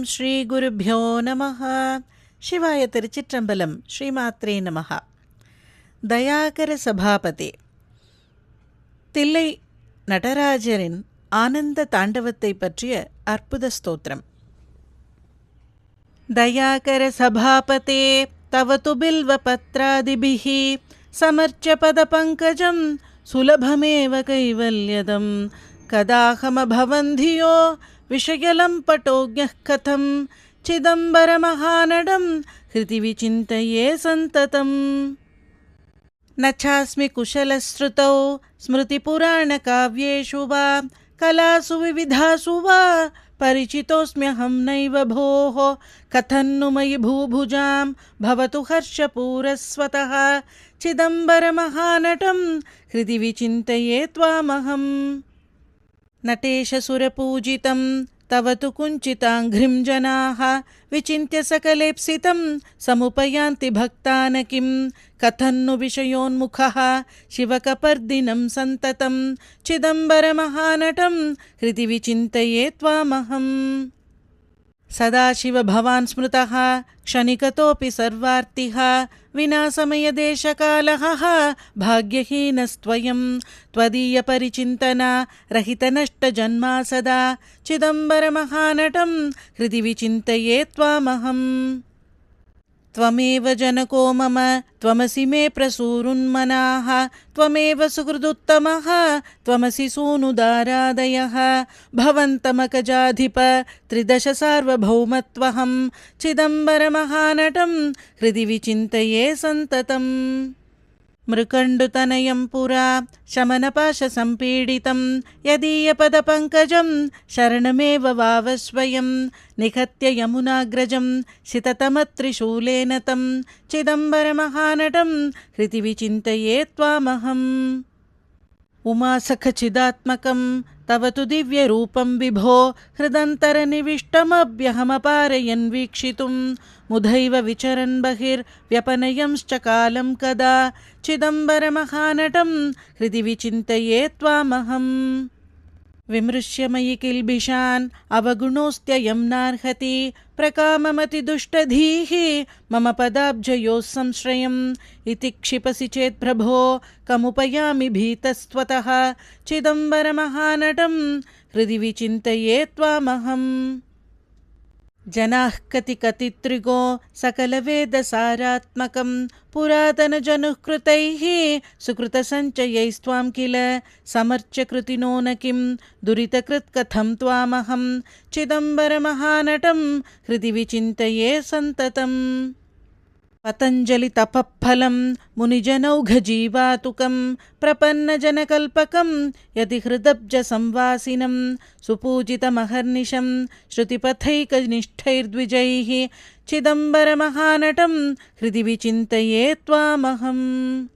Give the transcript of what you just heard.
ஸ்ரீ குருभ्यो நமः. சிவாய திருச்சிற்றம்பலம். ஸ்ரீமாத்ரே நமः. தயாகர சபாபதி. தில்லை நடராஜரின் ஆனந்த தாண்டவத்தை பற்றிய அற்புத ஸ்தோத்திரம். தயாகர சபாபதே தவ து பில்வ பத்ராதிபிஹ சமர்ச்ய பத பங்கஜம் சுலபமேவ கைவல்யதம் கதாஹமபவந்தியோ விஷயலம் பட்டோஜ்ஞः கதம் சிதம்பர மகாநடம் ஹிருதி விசிந்தயே சந்ததம். न चास्मि कुशलश्रुतौ स्मृतिपुराणकाव्येषु वा कलासु विविधासु वा परिचितोऽस्म्यहं नैव भोः. कथन्नु मयि भूभुजां भवतु हर्षपूरस्वतः चिदम्बरमहानटं हृदि विचिन्तये त्वामहम्. नटेशसुरपूजितं तव तु कुञ्चिताङ्घ्रिं जनाः विचिन्त्य सकलेप्सितं समुपयान्ति भक्तान् किं. कथन्नु विषयोन्मुखः शिवकपर्दिनं सन्ततं चिदम्बरमहानटं हृदि विचिन्तये त्वामहम्. सदाशिव भवान् स्मृतः क्षणिकतोऽपि सर्वार्तिः विना समयदेशकालः भाग्यहीनस्त्वयं. त्वदीयपरिचिन्तना रहितनष्टजन्मा सदा चिदम्बरमहानटं हृदि विचिन्तये त्वामहम्. त्वमेव जनको मम त्वमसि मे प्रसूरुन्मनाः त्वमेव सुहृदुत्तमः त्वमसि सूनुदारादयः. भवन्तमकजाधिप त्रिदश सार्वभौमत्वहं चिदम्बरमहानटं हृदि विचिन्तये सन्ततम्. मृकण्डुतनयं पुरा शमनपाशसम्पीडितं यदीयपदपङ्कजं शरणमेव वावस्वयं. निहत्य यमुनाग्रजं शिततमत्रिशूलेन तं चिदम्बरमहानटं हृदि विचिन्तये त्वामहम्. उमासखचिदात्मकं तव तु दिव्यरूपं विभो हृदन्तरनिविष्टमभ्यहमपारयन् वीक्षितुं. मुधैव विचरन् बहिर्व्यपनयंश्च कालं कदा चिदम्बरमहानटं हृदि विचिन्तये त्वामहम्. विमृश्य मयि किल्बिषान् अवगुणोऽस्त्ययं नार्हति प्रकाममतिदुष्टधीः मम पदाब्जयोः संश्रयम्. इति क्षिपसि चेत् प्रभो कमुपयामि भीतस्त्वतः चिदम्बरमहानटं हृदि विचिन्तये त्वामहम्. जनाः कतिकतित्रिगो सकलवेदसारात्मकं पुरातनजनुःकृतैः सुकृतसञ्चयैस्त्वां किल समर्च्य कृतिनो न किं. दुरितकृत् कथं त्वामहं चिदम्बरमहानटं हृदि विचिन्तये सन्ततम्. पतञ्जलितपःफलं मुनिजनौघजीवातुकं प्रपन्नजनकल्पकं यतिहृदब्जसंवासिनं सुपूजितमहर्निशं श्रुतिपथैकनिष्ठैर्द्विजैः चिदम्बरमहानटं हृदि विचिन्तये त्वामहम्.